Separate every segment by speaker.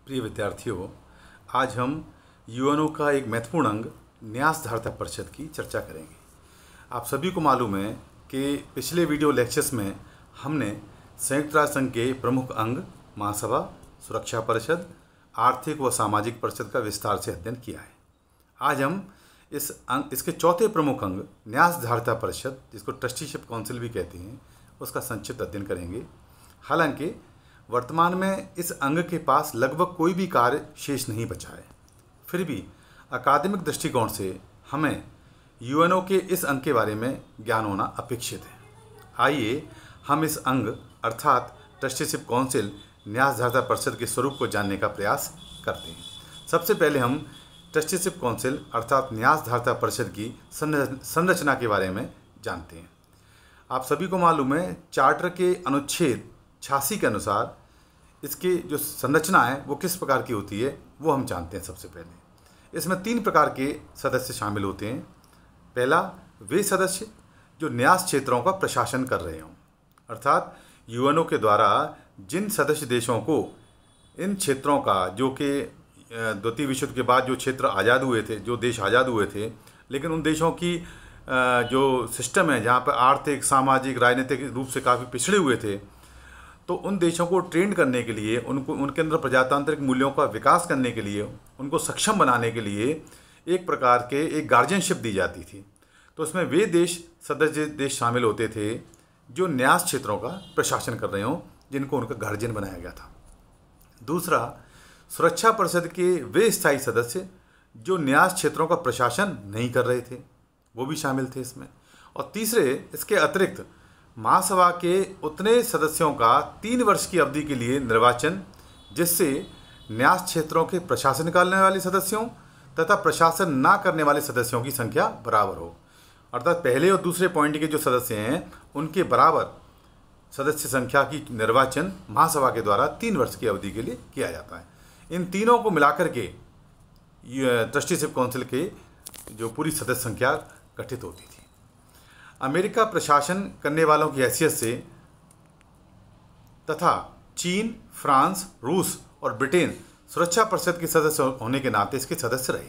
Speaker 1: प्रिय विद्यार्थियों, आज हम यूएनओ का एक महत्वपूर्ण अंग न्यासधारता परिषद की चर्चा करेंगे। आप सभी को मालूम है कि पिछले वीडियो लेक्चर्स में हमने संयुक्त राष्ट्र संघ के प्रमुख अंग महासभा, सुरक्षा परिषद, आर्थिक व सामाजिक परिषद का विस्तार से अध्ययन किया है। आज हम इसके चौथे प्रमुख अंग न्यासधारता परिषद, जिसको ट्रस्टीशिप काउंसिल भी कहते हैं, उसका संक्षिप्त अध्ययन करेंगे। हालांकि वर्तमान में इस अंग के पास लगभग कोई भी कार्य शेष नहीं बचा है, फिर भी अकादमिक दृष्टिकोण से हमें यूएनओ के इस अंग के बारे में ज्ञान होना अपेक्षित है। आइए हम इस अंग अर्थात ट्रस्टीशिप काउंसिल न्यासधारता परिषद के स्वरूप को जानने का प्रयास करते हैं। सबसे पहले हम ट्रस्टीशिप काउंसिल अर्थात न्यासधारता परिषद की संरचना के बारे में जानते हैं। आप सभी को मालूम है, चार्टर के अनुच्छेद 86 के अनुसार इसकी जो संरचना है वो किस प्रकार की होती है वो हम जानते हैं। सबसे पहले इसमें 3 प्रकार के सदस्य शामिल होते हैं। पहला, वे सदस्य जो न्यास क्षेत्रों का प्रशासन कर रहे हों, अर्थात यूएनओ के द्वारा जिन सदस्य देशों को इन क्षेत्रों का, जो कि द्वितीय विश्व युद्ध के बाद जो क्षेत्र आज़ाद हुए थे, जो देश आज़ाद हुए थे, लेकिन उन देशों की जो सिस्टम है जहाँ पर आर्थिक, सामाजिक, राजनीतिक रूप से काफ़ी पिछड़े हुए थे, तो उन देशों को ट्रेन करने के लिए, उनको उनके अंदर प्रजातांत्रिक मूल्यों का विकास करने के लिए, उनको सक्षम बनाने के लिए एक प्रकार के एक गार्जियनशिप दी जाती थी। तो उसमें वे देश, सदस्य देश शामिल होते थे जो न्यास क्षेत्रों का प्रशासन कर रहे हों, जिनको उनका गार्जियन बनाया गया था। दूसरा, सुरक्षा परिषद के वे स्थायी सदस्य जो न्यास क्षेत्रों का प्रशासन नहीं कर रहे थे, वो भी शामिल थे इसमें। और तीसरे, इसके अतिरिक्त महासभा के उतने सदस्यों का 3 वर्ष की अवधि के लिए निर्वाचन, जिससे न्यास क्षेत्रों के प्रशासन करने वाले सदस्यों तथा प्रशासन ना करने वाले सदस्यों की संख्या बराबर हो। अर्थात पहले और दूसरे पॉइंट के जो सदस्य हैं उनके बराबर सदस्य संख्या की निर्वाचन महासभा के द्वारा 3 वर्ष की अवधि के लिए किया जाता है। इन तीनों को मिलाकर के ट्रस्टीशिप काउंसिल के जो पूरी सदस्य संख्या गठित होती थी। अमेरिका प्रशासन करने वालों की हैसियत से तथा चीन, फ्रांस, रूस और ब्रिटेन सुरक्षा परिषद के सदस्य होने के नाते इसके सदस्य रहे।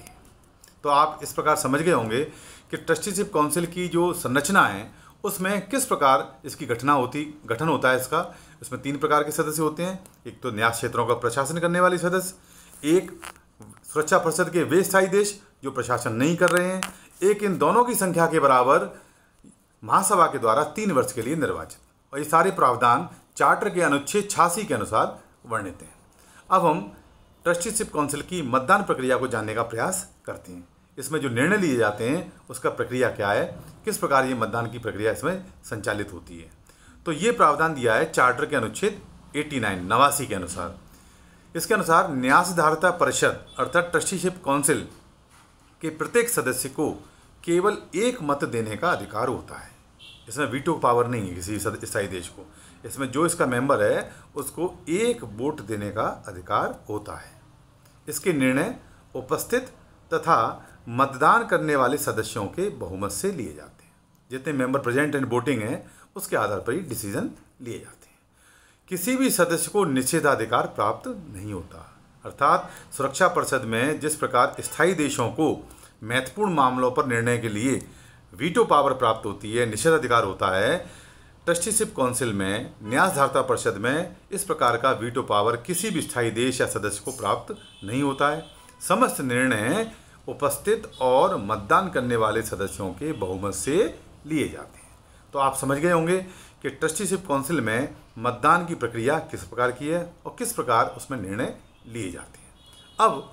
Speaker 1: तो आप इस प्रकार समझ गए होंगे कि ट्रस्टीशिप काउंसिल की जो संरचना है उसमें किस प्रकार इसकी गठन होता है इसका। इसमें 3 प्रकार के सदस्य होते हैं। एक तो न्यास क्षेत्रों का प्रशासन करने वाले सदस्य, एक सुरक्षा परिषद के वे स्थायी देश जो प्रशासन नहीं कर रहे हैं, एक इन दोनों की संख्या के बराबर महासभा के द्वारा 3 वर्ष के लिए निर्वाचन। और ये सारे प्रावधान चार्टर के अनुच्छेद 86 के अनुसार वर्णित हैं। अब हम ट्रस्टीशिप काउंसिल की मतदान प्रक्रिया को जानने का प्रयास करते हैं। इसमें जो निर्णय लिए जाते हैं उसका प्रक्रिया क्या है, किस प्रकार ये मतदान की प्रक्रिया इसमें संचालित होती है। तो ये प्रावधान दिया है चार्टर के अनुच्छेद 89 के अनुसार। इसके अनुसार न्यासधारता परिषद अर्थात ट्रस्टीशिप काउंसिल के प्रत्येक सदस्य को केवल 1 मत देने का अधिकार होता है। इसमें वीटो पावर नहीं है किसी स्थायी देश को। इसमें जो इसका मेंबर है उसको 1 वोट देने का अधिकार होता है। इसके निर्णय उपस्थित तथा मतदान करने वाले सदस्यों के बहुमत से लिए जाते हैं। जितने मेंबर प्रेजेंट एंड वोटिंग हैं उसके आधार पर ही डिसीजन लिए जाते हैं। किसी भी सदस्य को निषेधाधिकार प्राप्त नहीं होता। अर्थात सुरक्षा परिषद में जिस प्रकार स्थायी देशों को महत्वपूर्ण मामलों पर निर्णय के लिए वीटो पावर प्राप्त होती है, निषेधाधिकार होता है, ट्रस्टीशिप काउंसिल में, न्यासधारता परिषद में इस प्रकार का वीटो पावर किसी भी स्थायी देश या सदस्य को प्राप्त नहीं होता है। समस्त निर्णय उपस्थित और मतदान करने वाले सदस्यों के बहुमत से लिए जाते हैं। तो आप समझ गए होंगे कि ट्रस्टीशिप काउंसिल में मतदान की प्रक्रिया किस प्रकार की है और किस प्रकार उसमें निर्णय लिए जाते हैं। अब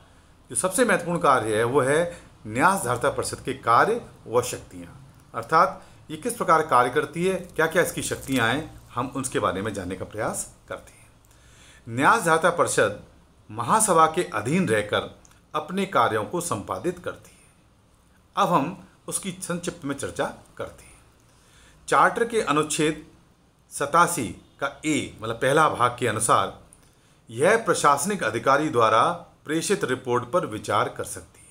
Speaker 1: जो सबसे महत्वपूर्ण कार्य है वो है न्यासधारता परिषद के कार्य व शक्तियाँ, अर्थात ये किस प्रकार कार्य करती है, क्या क्या इसकी शक्तियाँ हैं, हम उसके बारे में जानने का प्रयास करते हैं। न्यासधारता परिषद महासभा के अधीन रहकर अपने कार्यों को संपादित करती है। अब हम उसकी संक्षिप्त में चर्चा करते हैं। चार्टर के अनुच्छेद 87 का मतलब पहला भाग के अनुसार यह प्रशासनिक अधिकारी द्वारा प्रेषित रिपोर्ट पर विचार कर सकती है।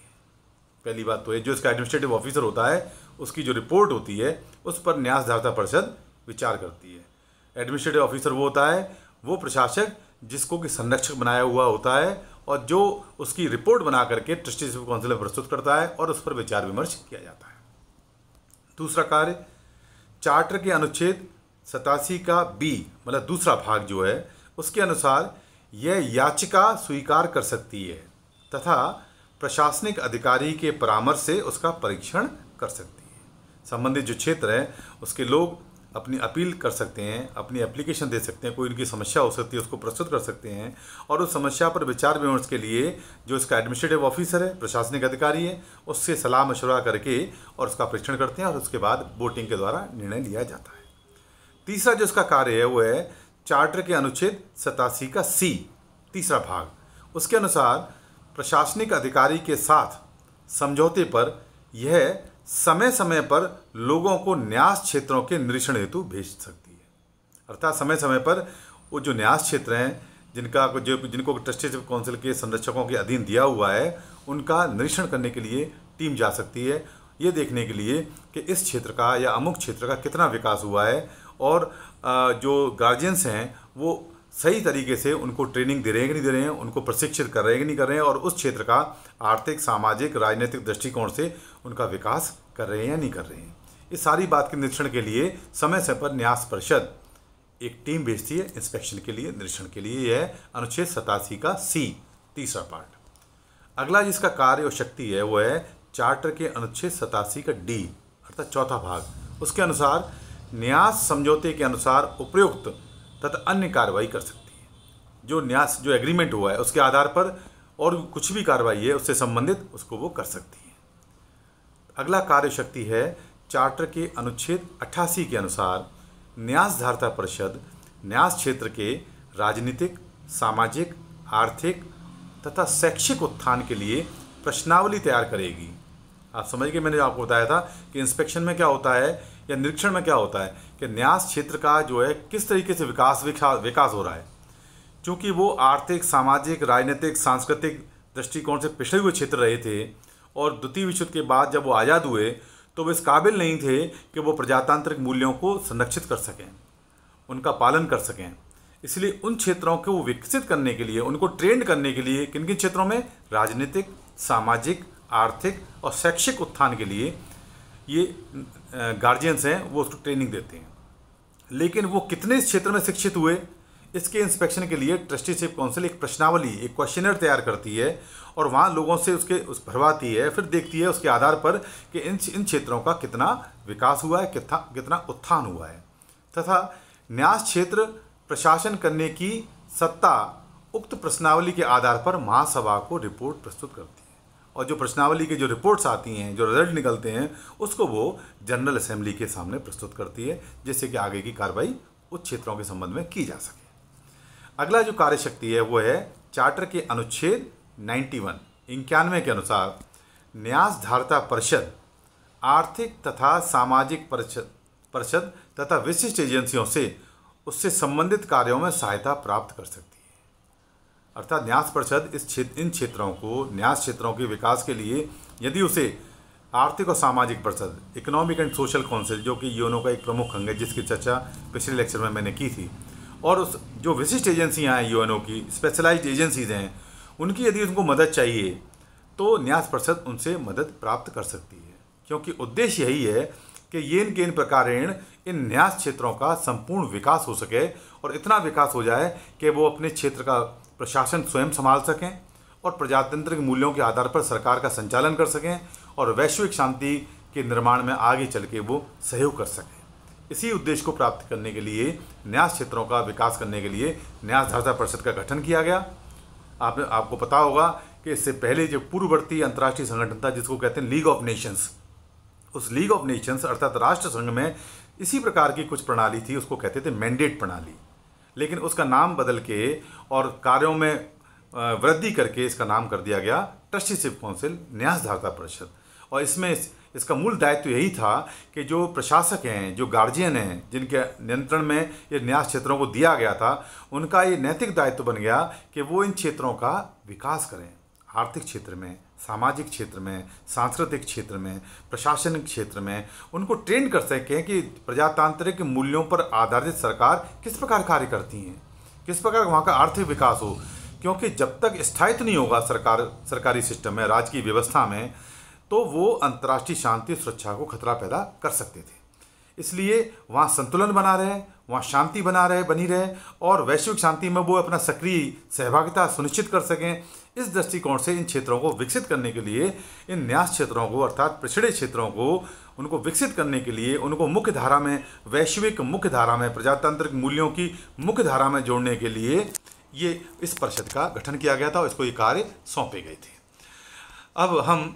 Speaker 1: पहली बात तो है, जो इसका एडमिनिस्ट्रेटिव ऑफिसर होता है उसकी जो रिपोर्ट होती है उस पर न्यासधारता परिषद विचार करती है। एडमिनिस्ट्रेटिव ऑफिसर वो होता है, वो प्रशासक जिसको कि संरक्षक बनाया हुआ होता है और जो उसकी रिपोर्ट बना करके ट्रस्टीशिप काउंसिल में प्रस्तुत करता है और उस पर विचार विमर्श किया जाता है। दूसरा कार्य, चार्टर के अनुच्छेद 87 का बी मतलब दूसरा भाग जो है उसके अनुसार यह याचिका स्वीकार कर सकती है तथा प्रशासनिक अधिकारी के परामर्श से उसका परीक्षण कर सकती है। संबंधित जो क्षेत्र है उसके लोग अपनी अपील कर सकते हैं, अपनी एप्लीकेशन दे सकते हैं, कोई उनकी समस्या हो सकती है उसको प्रस्तुत कर सकते हैं और उस समस्या पर विचार विमर्श के लिए जो इसका एडमिनिस्ट्रेटिव ऑफिसर है, प्रशासनिक अधिकारी है, उससे सलाह मशवरा करके और उसका परीक्षण करते हैं और उसके बाद वोटिंग के द्वारा निर्णय लिया जाता है। तीसरा जो इसका कार्य है वो है चार्टर के अनुच्छेद 87 का सी तीसरा भाग, उसके अनुसार प्रशासनिक अधिकारी के साथ समझौते पर यह समय समय पर लोगों को न्यास क्षेत्रों के निरीक्षण हेतु भेज सकती है। अर्थात समय समय पर वो जो न्यास क्षेत्र हैं जिनको ट्रस्टीशिप काउंसिल के संरक्षकों के अधीन दिया हुआ है उनका निरीक्षण करने के लिए टीम जा सकती है, ये देखने के लिए कि इस क्षेत्र का या अमुक क्षेत्र का कितना विकास हुआ है और जो गार्जियंस हैं वो सही तरीके से उनको ट्रेनिंग दे रहे हैं कि नहीं दे रहे हैं, उनको प्रशिक्षित कर रहे हैं कि नहीं कर रहे हैं और उस क्षेत्र का आर्थिक, सामाजिक, राजनीतिक दृष्टिकोण से उनका विकास कर रहे हैं या नहीं कर रहे हैं। इस सारी बात के निरीक्षण के लिए समय समय पर न्यास परिषद एक टीम भेजती है इंस्पेक्शन के लिए, निरीक्षण के लिए। यह अनुच्छेद 87 का सी तीसरा पार्ट। अगला जिसका कार्य और शक्ति है वो है चार्टर के अनुच्छेद 87 का डी अर्थात चौथा भाग। उसके अनुसार न्यास समझौते के अनुसार उपयुक्त तथा अन्य कार्रवाई कर सकती है। जो एग्रीमेंट हुआ है उसके आधार पर और कुछ भी कार्रवाई है उससे संबंधित उसको वो कर सकती है। अगला कार्य शक्ति है चार्टर के अनुच्छेद 88 के अनुसार न्यास धारता परिषद न्यास क्षेत्र के राजनीतिक, सामाजिक, आर्थिक तथा शैक्षिक उत्थान के लिए प्रश्नावली तैयार करेगी। आप समझ गए, मैंने आपको बताया था कि इंस्पेक्शन में क्या होता है या निरीक्षण में क्या होता है कि न्यास क्षेत्र का जो है किस तरीके से विकास हो रहा है। क्योंकि वो आर्थिक, सामाजिक, राजनीतिक, सांस्कृतिक दृष्टिकोण से पिछड़े हुए क्षेत्र रहे थे और द्वितीय विश्व युद्ध के बाद जब वो आज़ाद हुए तो वो इस काबिल नहीं थे कि वो प्रजातांत्रिक मूल्यों को संरक्षित कर सकें, उनका पालन कर सकें। इसलिए उन क्षेत्रों को विकसित करने के लिए, उनको ट्रेंड करने के लिए किन किन क्षेत्रों में, राजनीतिक, सामाजिक, आर्थिक और शैक्षिक उत्थान के लिए ये गार्जियंस हैं वो उसको ट्रेनिंग देते हैं। लेकिन वो कितने इस क्षेत्र में शिक्षित हुए, इसके इंस्पेक्शन के लिए ट्रस्टीशिप काउंसिल एक प्रश्नावली, एक क्वेश्चनर तैयार करती है और वहाँ लोगों से भरवाती है, फिर देखती है उसके आधार पर कि इन क्षेत्रों का कितना विकास हुआ है, कितना उत्थान हुआ है तथा न्यास क्षेत्र प्रशासन करने की सत्ता उक्त प्रश्नावली के आधार पर महासभा को रिपोर्ट प्रस्तुत करती है और जो प्रश्नावली के जो रिपोर्ट्स आती हैं, जो रिजल्ट निकलते हैं, उसको वो जनरल असेंबली के सामने प्रस्तुत करती है जिससे कि आगे की कार्रवाई उस क्षेत्रों के संबंध में की जा सके। अगला जो कार्यशक्ति है वो है चार्टर के अनुच्छेद 91 के अनुसार न्यास धारता परिषद आर्थिक तथा सामाजिक परिषद तथा विशिष्ट एजेंसियों से उससे संबंधित कार्यों में सहायता प्राप्त कर सकती है। अर्थात न्यास परिषद इन क्षेत्रों को, न्यास क्षेत्रों के विकास के लिए यदि उसे आर्थिक और सामाजिक परिषद, इकोनॉमिक एंड सोशल काउंसिल जो कि यूएनओ का एक प्रमुख अंग है जिसकी चर्चा पिछले लेक्चर में मैंने की थी, और उस जो विशिष्ट एजेंसियां हैं यूएनओ की, स्पेशलाइज्ड एजेंसीज हैं, उनकी यदि उनको मदद चाहिए तो न्यास परिषद उनसे मदद प्राप्त कर सकती है। क्योंकि उद्देश्य यही है कि येन के इन प्रकारेण इन न्यास क्षेत्रों का संपूर्ण विकास हो सके और इतना विकास हो जाए कि वो अपने क्षेत्र का प्रशासन स्वयं संभाल सकें और प्रजातांत्रिक मूल्यों के आधार पर सरकार का संचालन कर सकें और वैश्विक शांति के निर्माण में आगे चल के वो सहयोग कर सकें। इसी उद्देश्य को प्राप्त करने के लिए, न्यास क्षेत्रों का विकास करने के लिए न्यास धारता परिषद का गठन किया गया। आपको पता होगा कि इससे पहले जो पूर्ववर्ती अंतर्राष्ट्रीय संगठन था जिसको कहते हैं लीग ऑफ नेशंस, उस लीग ऑफ नेशंस अर्थात राष्ट्र संघ में इसी प्रकार की कुछ प्रणाली थी, उसको कहते थे मैंडेट प्रणाली। लेकिन उसका नाम बदल के और कार्यों में वृद्धि करके इसका नाम कर दिया गया ट्रस्टीशिप काउंसिल न्यास धारता परिषद। और इसमें इसका मूल दायित्व यही था कि जो प्रशासक हैं, जो गार्जियन हैं, जिनके नियंत्रण में ये न्यास क्षेत्रों को दिया गया था, उनका ये नैतिक दायित्व बन गया कि वो इन क्षेत्रों का विकास करें। आर्थिक क्षेत्र में, सामाजिक क्षेत्र में, सांस्कृतिक क्षेत्र में, प्रशासनिक क्षेत्र में उनको ट्रेन कर सकें कि प्रजातांत्रिक मूल्यों पर आधारित सरकार किस प्रकार कार्य करती हैं, किस प्रकार वहाँ का आर्थिक विकास हो, क्योंकि जब तक स्थायित्व नहीं होगा सरकारी सिस्टम में, राजकीय व्यवस्था में, तो वो अंतर्राष्ट्रीय शांति सुरक्षा को खतरा पैदा कर सकते थे। इसलिए वहाँ संतुलन बना रहे, वहाँ शांति बनी रहे और वैश्विक शांति में वो अपना सक्रिय सहभागिता सुनिश्चित कर सकें। इस दृष्टिकोण से इन क्षेत्रों को विकसित करने के लिए, इन न्यास क्षेत्रों को अर्थात पिछड़े क्षेत्रों को उनको विकसित करने के लिए, उनको मुख्य धारा में, वैश्विक मुख्य धारा में, प्रजातांत्रिक मूल्यों की मुख्य धारा में जोड़ने के लिए ये इस परिषद का गठन किया गया था और इसको ये कार्य सौंपे गए थे। अब हम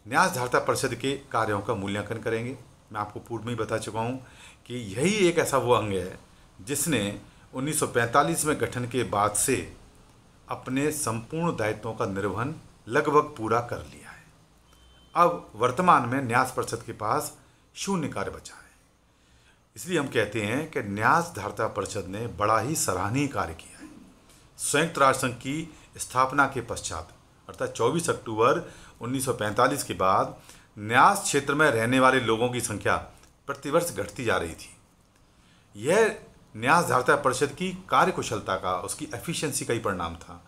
Speaker 1: न्यास धारता परिषद के कार्यों का मूल्यांकन करेंगे। मैं आपको पूर्व में ही बता चुका हूँ कि यही एक ऐसा वो अंग है जिसने 1945 में गठन के बाद से अपने संपूर्ण दायित्वों का निर्वहन लगभग पूरा कर लिया है। अब वर्तमान में न्यास परिषद के पास शून्य कार्य बचा है। इसलिए हम कहते हैं कि न्यास धारता परिषद ने बड़ा ही सराहनीय कार्य किया है। संयुक्त राष्ट्र संघ की स्थापना के पश्चात अर्थात 24 अक्टूबर 1945 के बाद न्यास क्षेत्र में रहने वाले लोगों की संख्या प्रतिवर्ष घटती जा रही थी। यह न्यास धारता परिषद की कार्यकुशलता का, उसकी एफिशिएंसी का ही परिणाम था।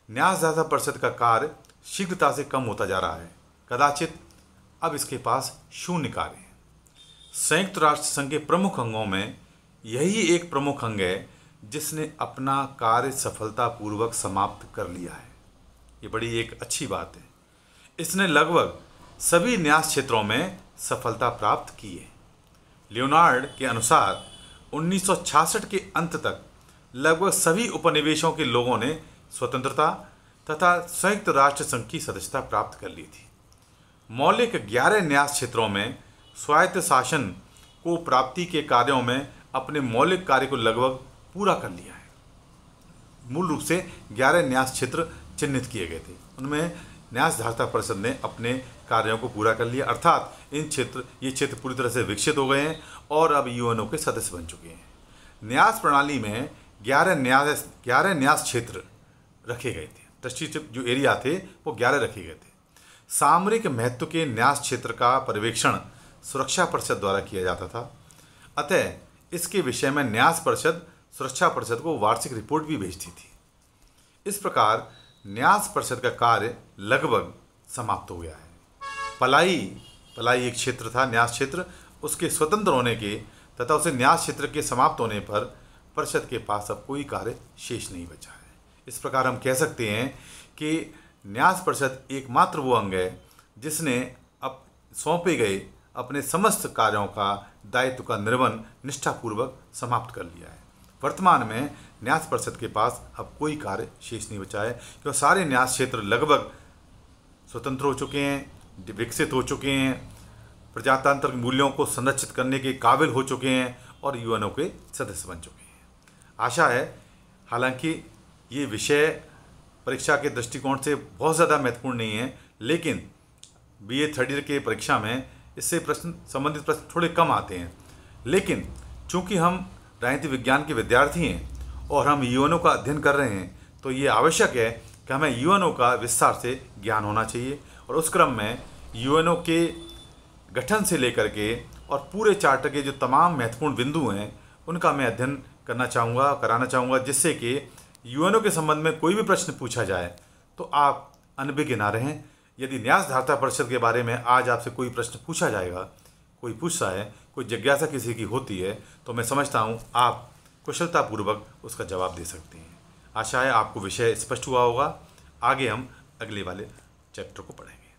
Speaker 1: न्यास धारता परिषद का कार्य शीघ्रता से कम होता जा रहा है। कदाचित अब इसके पास शून्य कार्य है। संयुक्त राष्ट्र संघ के प्रमुख अंगों में यही एक प्रमुख अंग है जिसने अपना कार्य सफलतापूर्वक समाप्त कर लिया है। ये बड़ी एक अच्छी बात है। इसने लगभग सभी न्यास क्षेत्रों में सफलता प्राप्त की है। लियोनार्ड के अनुसार 1966 के अंत तक लगभग सभी उपनिवेशों के लोगों ने स्वतंत्रता तथा संयुक्त राष्ट्र संघ की सदस्यता प्राप्त कर ली थी। मौलिक 11 न्यास क्षेत्रों में स्वायत्त शासन को प्राप्ति के कार्यों में अपने मौलिक कार्य को लगभग पूरा कर लिया है। मूल रूप से 11 न्यास क्षेत्र चिन्हित किए गए थे, उनमें न्यास धारता परिषद ने अपने कार्यों को पूरा कर लिया, अर्थात ये क्षेत्र पूरी तरह से विकसित हो गए हैं और अब यूएनओ के सदस्य बन चुके हैं। न्यास प्रणाली में 11 न्यास क्षेत्र रखे गए थे। ट्रस्टीशिप जो एरिया थे वो 11 रखे गए थे। सामरिक महत्व के न्यास क्षेत्र का पर्यवेक्षण सुरक्षा परिषद द्वारा किया जाता था। अतः इसके विषय में न्यास परिषद सुरक्षा परिषद को वार्षिक रिपोर्ट भी भेजती थी। इस प्रकार न्यास परिषद का कार्य लगभग समाप्त हो गया है। पलाई एक क्षेत्र था, न्यास क्षेत्र, उसके स्वतंत्र होने के तथा उसे न्यास क्षेत्र के समाप्त होने पर परिषद के पास अब कोई कार्य शेष नहीं बचा है। इस प्रकार हम कह सकते हैं कि न्यास परिषद एकमात्र वो अंग है जिसने अब सौंपे गए अपने समस्त कार्यों का दायित्व का निर्वहन निष्ठापूर्वक समाप्त कर लिया है। वर्तमान में न्यास परिषद के पास अब कोई कार्य शेष नहीं बचा है, क्योंकि सारे न्यास क्षेत्र लगभग स्वतंत्र हो चुके हैं, विकसित हो चुके हैं, प्रजातांत्रिक मूल्यों को संरक्षित करने के काबिल हो चुके हैं और यूएनओ के सदस्य बन चुके हैं। आशा है, हालांकि ये विषय परीक्षा के दृष्टिकोण से बहुत ज़्यादा महत्वपूर्ण नहीं है, लेकिन बीए थर्ड ईयर के परीक्षा में इससे संबंधित प्रश्न थोड़े कम आते हैं। लेकिन चूंकि हम राजनीति विज्ञान के विद्यार्थी हैं और हम यूएनओ का अध्ययन कर रहे हैं, तो ये आवश्यक है कि हमें यूएनओ का विस्तार से ज्ञान होना चाहिए और उस क्रम में यूएनओ के गठन से लेकर के और पूरे चार्टर के जो तमाम महत्वपूर्ण बिंदु हैं उनका मैं अध्ययन कराना चाहूँगा, जिससे कि यूएनओ के संबंध में कोई भी प्रश्न पूछा जाए तो आप अनभिज्ञ ना रहें। यदि न्यास धारता परिषद के बारे में आज आपसे कोई प्रश्न पूछा जाएगा, कोई पूछता है, कोई जिज्ञासा किसी की होती है, तो मैं समझता हूँ आप कुशलतापूर्वक उसका जवाब दे सकते हैं। आशा है आपको विषय स्पष्ट हुआ होगा। आगे हम अगले वाले चैप्टर को पढ़ेंगे।